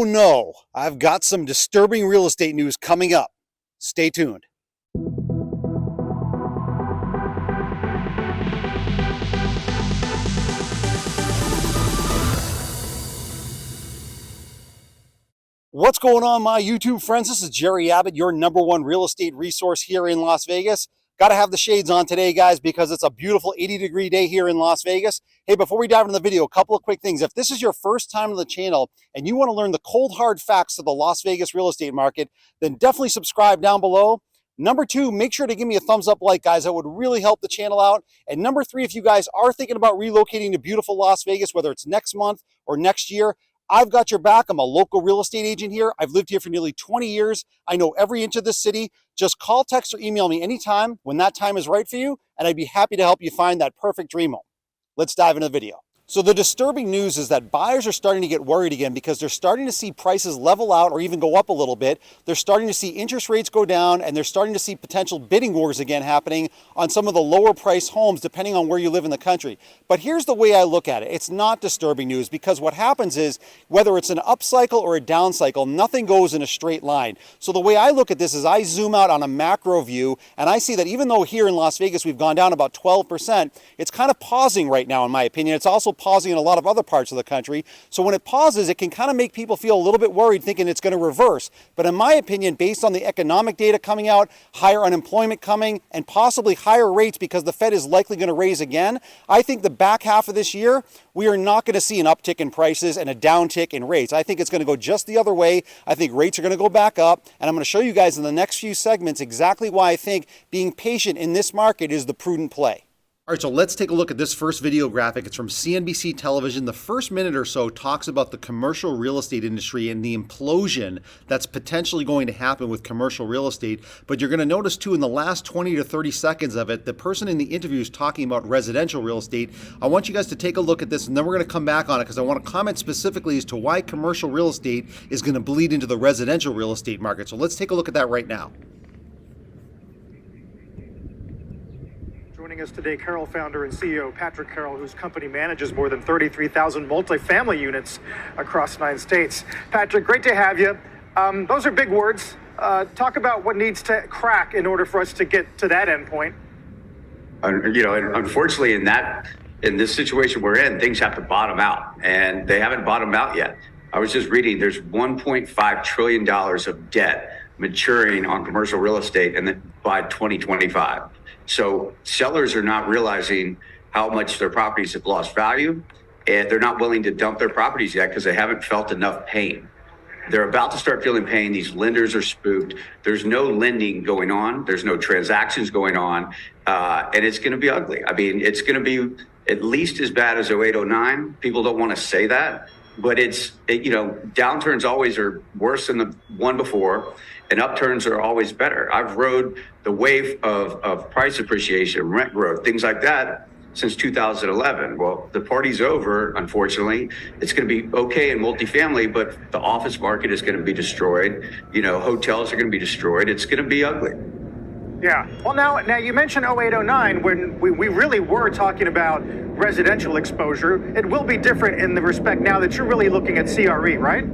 Oh no, I've got some disturbing real estate news coming up. Stay tuned. What's going on, my YouTube friends? This is Jerry Abbott, your #1 real estate resource here in Las Vegas. Got to have the shades on today, guys, because it's a beautiful 80-degree day here in Las Vegas. Hey, before we dive into the video, a couple of quick things. If this is your first time on the channel and you want to learn the cold, hard facts of the Las Vegas real estate market, then definitely subscribe down below. Number 2, make sure to give me a thumbs up like, guys. That would really help the channel out. And number 3, if you guys are thinking about relocating to beautiful Las Vegas, whether it's next month or next year, I've got your back. I'm a local real estate agent here. I've lived here for nearly 20 years. I know every inch of this city. Just call, text, or email me anytime when that time is right for you, and I'd be happy to help you find that perfect dream home. Let's dive into the video. So the disturbing news is that buyers are starting to get worried again because they're starting to see prices level out or even go up a little bit. They're starting to see interest rates go down, and they're starting to see potential bidding wars again happening on some of the lower price homes depending on where you live in the country. But here's the way I look at it. It's not disturbing news because what happens is whether it's an up cycle or a down cycle, nothing goes in a straight line. So the way I look at this is I zoom out on a macro view, and I see that even though here in Las Vegas we've gone down about 12%, it's kind of pausing right now in my opinion. It's also pausing in a lot of other parts of the country. So when it pauses, it can kind of make people feel a little bit worried thinking it's going to reverse. But in my opinion, based on the economic data coming out, higher unemployment coming, and possibly higher rates because the Fed is likely going to raise again, I think the back half of this year, we are not going to see an uptick in prices and a downtick in rates. I think it's going to go just the other way. I think rates are going to go back up, and I'm going to show you guys in the next few segments exactly why I think being patient in this market is the prudent play. All right, so let's take a look at this first video graphic. It's from CNBC television. The first minute or so talks about the commercial real estate industry and the implosion that's potentially going to happen with commercial real estate. But you're going to notice too in the last 20 to 30 seconds of it, the person in the interview is talking about residential real estate. I want you guys to take a look at this, and then we're going to come back on it because I want to comment specifically as to why commercial real estate is going to bleed into the residential real estate market. So let's take a look at that right now. Joining us today, Carroll founder and CEO Patrick Carroll, whose company manages more than 33,000 multifamily units across 9 states. Patrick, great to have you. Those are big words. Talk about what needs to crack in order for us to get to that end point. Unfortunately, in this situation we're in, things have to bottom out, and they haven't bottomed out yet. I was just reading there's $1.5 trillion of debt maturing on commercial real estate, and then by 2025. So sellers are not realizing how much their properties have lost value, and they're not willing to dump their properties yet because they haven't felt enough pain. They're about to start feeling pain. These lenders are spooked. There's no lending going on. There's no transactions going on. And it's going to be ugly. I mean, it's going to be at least as bad as 08, 09. People don't want to say that, but downturns always are worse than the one before, and upturns are always better. I've rode the wave of price appreciation, rent growth, things like that since 2011. Well, the party's over, unfortunately. It's going to be okay in multifamily, but the office market is going to be destroyed. Hotels are going to be destroyed. It's going to be ugly. Yeah. Well, now you mentioned 08, 09 when we really were talking about residential exposure. It will be different in the respect now that you're really looking at CRE, right?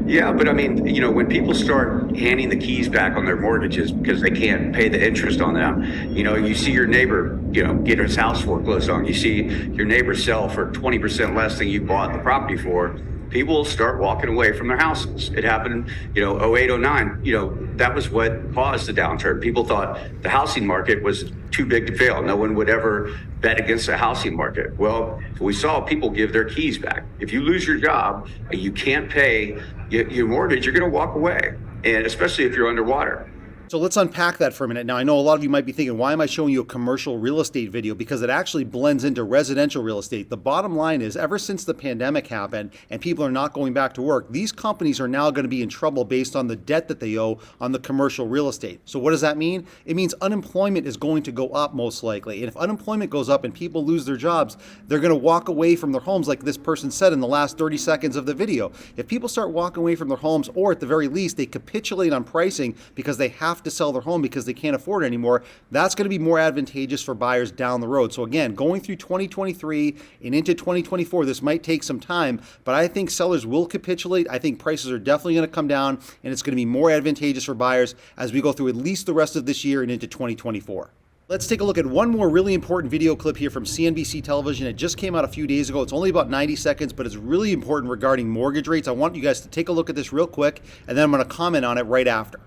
Yeah, but I mean, when people start handing the keys back on their mortgages because they can't pay the interest on them, you see your neighbor, get his house foreclosed on. You see your neighbor sell for 20% less than you bought the property for. People start walking away from their houses. It happened, 08, 09, that was what caused the downturn. People thought the housing market was too big to fail. No one would ever bet against the housing market. Well, we saw people give their keys back. If you lose your job and you can't pay your mortgage, you're going to walk away. And especially if you're underwater. So let's unpack that for a minute. Now, I know a lot of you might be thinking, why am I showing you a commercial real estate video? Because it actually blends into residential real estate. The bottom line is, ever since the pandemic happened and people are not going back to work, these companies are now going to be in trouble based on the debt that they owe on the commercial real estate. So what does that mean? It means unemployment is going to go up most likely. And if unemployment goes up and people lose their jobs, they're going to walk away from their homes like this person said in the last 30 seconds of the video. If people start walking away from their homes, or at the very least, they capitulate on pricing because they have to sell their home because they can't afford it anymore, that's going to be more advantageous for buyers down the road. So again, going through 2023 and into 2024, this might take some time, but I think sellers will capitulate. I think prices are definitely going to come down, and it's going to be more advantageous for buyers as we go through at least the rest of this year and into 2024. Let's take a look at one more really important video clip here from CNBC television. It just came out a few days ago. It's only about 90 seconds, but it's really important regarding mortgage rates. I want you guys to take a look at this real quick, and then I'm going to comment on it right after.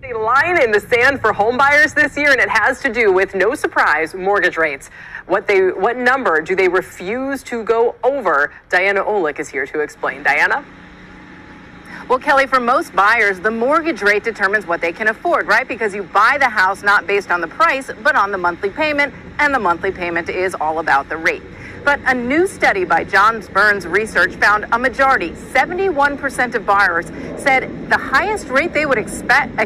A line in the sand for home buyers this year, and it has to do with, no surprise, mortgage rates. What number do they refuse to go over? Diana Olick is here to explain. Diana? Well, Kelly, for most buyers, the mortgage rate determines what they can afford, right? Because you buy the house not based on the price, but on the monthly payment, and the monthly payment is all about the rate. But a new study by John Burns Research found a majority, 71% of buyers, said the highest rate they would accept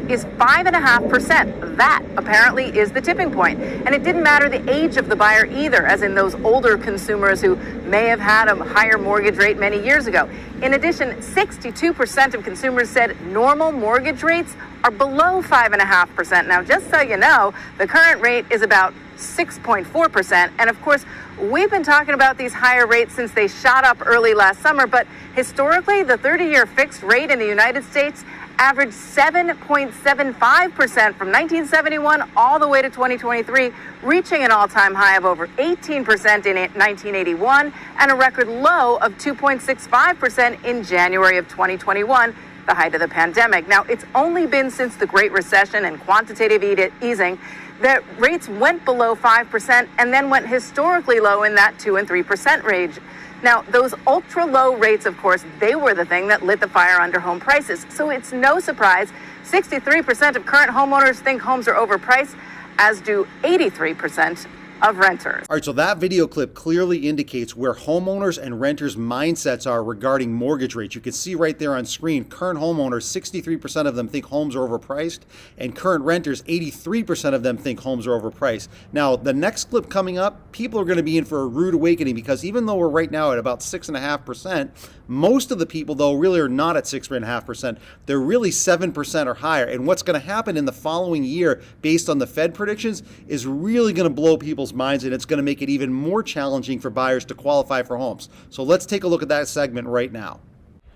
is 5.5%. That apparently is the tipping point. And it didn't matter the age of the buyer either, as in those older consumers who may have had a higher mortgage rate many years ago. In addition, 62% of consumers said normal mortgage rates are below 5.5%. Now, just so you know, the current rate is about 6.4%. And of course, we've been talking about these higher rates since they shot up early last summer. But historically, the 30-year fixed rate in the United States averaged 7.75% from 1971 all the way to 2023, reaching an all-time high of over 18% in 1981 and a record low of 2.65% in January of 2021, the height of the pandemic. Now, it's only been since the Great Recession and quantitative easing that rates went below 5% and then went historically low in that 2 and 3% range. Now, those ultra low rates, of course, they were the thing that lit the fire under home prices. So it's no surprise 63% of current homeowners think homes are overpriced, as do 83% of renters. All right, so that video clip clearly indicates where homeowners and renters' mindsets are regarding mortgage rates. You can see right there on screen, current homeowners, 63% of them think homes are overpriced, and current renters, 83% of them think homes are overpriced. Now, the next clip coming up, people are going to be in for a rude awakening, because even though we're right now at about 6.5%, most of the people, though, really are not at 6.5%. They're really 7% or higher. And what's going to happen in the following year, based on the Fed predictions, is really going to blow people's minds, and it's going to make it even more challenging for buyers to qualify for homes. So let's take a look at that segment right now.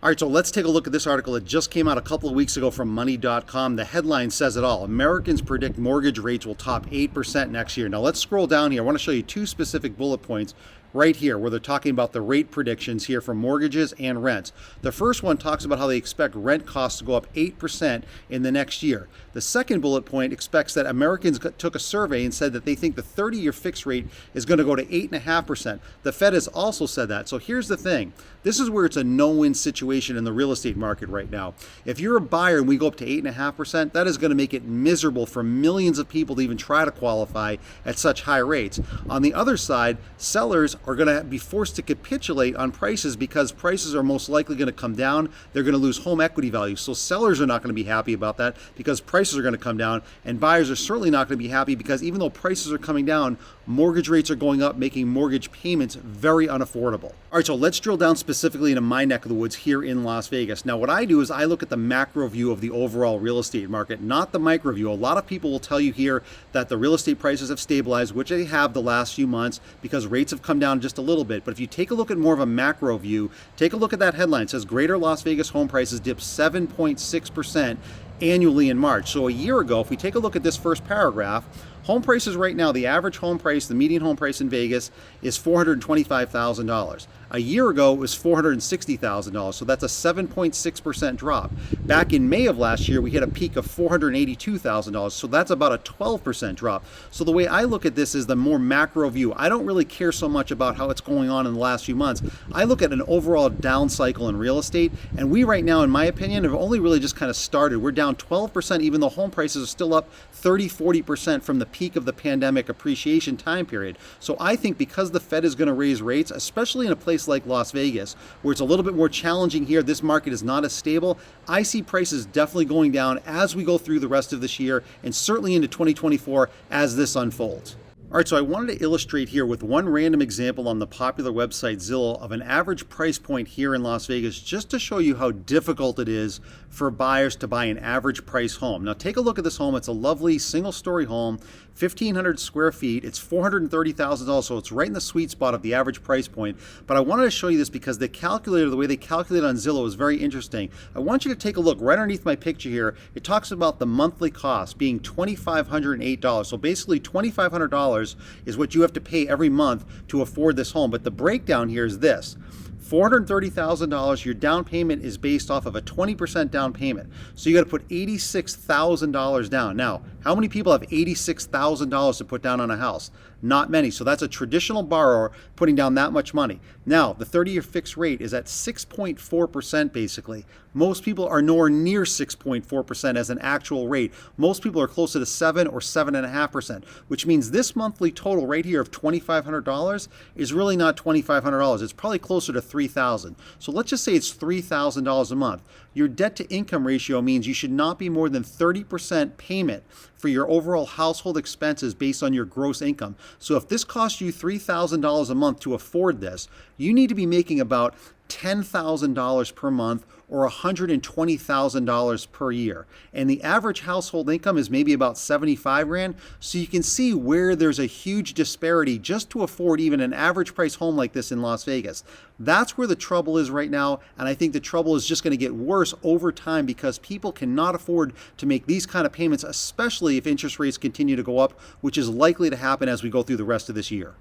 All right, so let's take a look at this article that just came out a couple of weeks ago from money.com. The headline says it all. Americans predict mortgage rates will top 8% next year. Now let's scroll down here. I want to show you two specific bullet points right here where they're talking about the rate predictions here for mortgages and rents. The first one talks about how they expect rent costs to go up 8% in the next year. The second bullet point expects that Americans took a survey and said that they think the 30-year fixed rate is going to go to 8.5%. The Fed has also said that. So here's the thing. This is where it's a no-win situation in the real estate market right now. If you're a buyer and we go up to 8.5%, that is going to make it miserable for millions of people to even try to qualify at such high rates. On the other side, sellers are going to be forced to capitulate on prices because prices are most likely going to come down. They're going to lose home equity value. So sellers are not going to be happy about that because prices are going to come down, and buyers are certainly not going to be happy because even though prices are coming down, mortgage rates are going up, making mortgage payments very unaffordable. All right, so let's drill down specifically into my neck of the woods here in Las Vegas. Now, what I do is I look at the macro view of the overall real estate market, not the micro view. A lot of people will tell you here that the real estate prices have stabilized, which they have the last few months because rates have come down just a little bit. But if you take a look at more of a macro view, take a look at that headline. It says Greater Las Vegas home prices dipped 7.6% annually in March. So a year ago, if we take a look at this first paragraph, home prices right now, the average home price, the median home price in Vegas is $425,000. A year ago, it was $460,000, so that's a 7.6% drop. Back in May of last year, we hit a peak of $482,000, so that's about a 12% drop. So the way I look at this is the more macro view. I don't really care so much about how it's going on in the last few months. I look at an overall down cycle in real estate, and we right now, in my opinion, have only really just kind of started. We're down 12%, even though home prices are still up 30-40% from the peak of the pandemic appreciation time period. So I think because the Fed is going to raise rates, especially in a place like Las Vegas, where it's a little bit more challenging here, this market is not as stable, I see prices definitely going down as we go through the rest of this year and certainly into 2024 as this unfolds. All right, so I wanted to illustrate here with one random example on the popular website Zillow of an average price point here in Las Vegas, just to show you how difficult it is for buyers to buy an average price home. Now take a look at this home. It's a lovely single-story home, 1,500 square feet. It's $430,000, so it's right in the sweet spot of the average price point. But I wanted to show you this because the calculator, the way they calculate on Zillow, is very interesting. I want you to take a look right underneath my picture here. It talks about the monthly cost being $2,508. So basically $2,500 is what you have to pay every month to afford this home. But the breakdown here is this. $430,000, your down payment is based off of a 20% down payment. So you got to put $86,000 down. Now, how many people have $86,000 to put down on a house? Not many. So that's a traditional borrower putting down that much money. Now, the 30-year fixed rate is at 6.4% basically. Most people are nowhere near 6.4% as an actual rate. Most people are closer to 7 or 7.5%, which means this monthly total right here of $2,500 is really not $2,500. It's probably closer to $3,000. So let's just say it's $3,000 a month. Your debt to income ratio means you should not be more than 30% payment for your overall household expenses based on your gross income. So if this costs you $3,000 a month to afford this, you need to be making about $10,000 per month or $120,000 per year. And the average household income is maybe about 75 grand. So you can see where there's a huge disparity just to afford even an average price home like this in Las Vegas. That's where the trouble is right now. And I think the trouble is just going to get worse over time because people cannot afford to make these kind of payments, especially if interest rates continue to go up, which is likely to happen as we go through the rest of this year.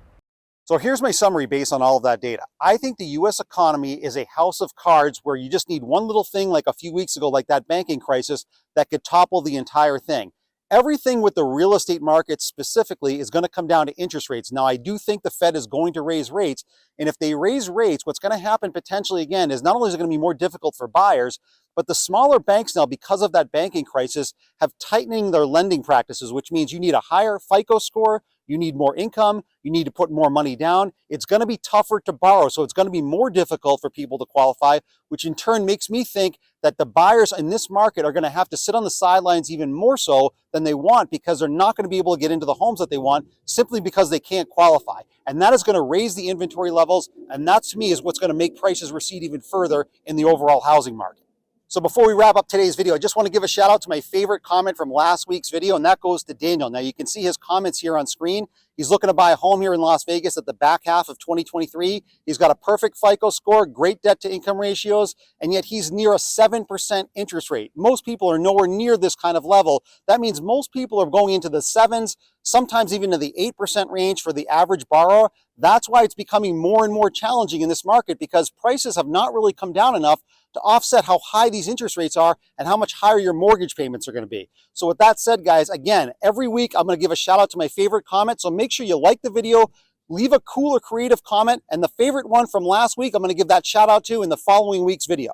So here's my summary based on all of that data. I think the US economy is a house of cards where you just need one little thing like a few weeks ago, like that banking crisis, that could topple the entire thing. Everything with the real estate market specifically is going to come down to interest rates. Now, I do think the Fed is going to raise rates. And if they raise rates, what's going to happen potentially again is not only is it going to be more difficult for buyers, but the smaller banks now, because of that banking crisis, have tightening their lending practices, which means you need a higher FICO score, you need more income, you need to put more money down. It's going to be tougher to borrow, so it's going to be more difficult for people to qualify, which in turn makes me think that the buyers in this market are going to have to sit on the sidelines even more so than they want because they're not going to be able to get into the homes that they want simply because they can't qualify. And that is going to raise the inventory levels, and that to me is what's going to make prices recede even further in the overall housing market. So before we wrap up today's video, I just want to give a shout out to my favorite comment from last week's video, and that goes to Daniel. Now you can see his comments here on screen. He's looking to buy a home here in Las Vegas at the back half of 2023. He's got a perfect FICO score, great debt to income ratios, and yet he's near a 7% interest rate. Most people are nowhere near this kind of level. That means most people are going into the 7s, sometimes even to the 8% range for the average borrower. That's why it's becoming more and more challenging in this market because prices have not really come down enough to offset how high these interest rates are and how much higher your mortgage payments are going to be. So with that said, guys, again, every week I'm going to give a shout out to my favorite comment. So make sure you like the video, leave a cool or creative comment, and the favorite one from last week, I'm going to give that shout out to in the following week's video.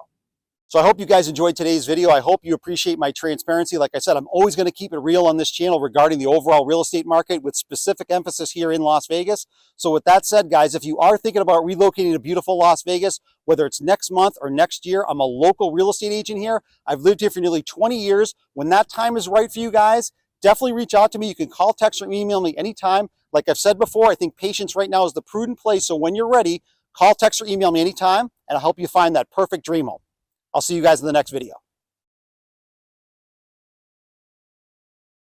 So I hope you guys enjoyed today's video. I hope you appreciate my transparency. Like I said, I'm always going to keep it real on this channel regarding the overall real estate market with specific emphasis here in Las Vegas. So with that said, guys, if you are thinking about relocating to beautiful Las Vegas, whether it's next month or next year, I'm a local real estate agent here. I've lived here for nearly 20 years. When that time is right for you guys, definitely reach out to me. You can call, text, or email me anytime. Like I've said before, I think patience right now is the prudent place. So when you're ready, call, text, or email me anytime, and I'll help you find that perfect dream home. I'll see you guys in the next video.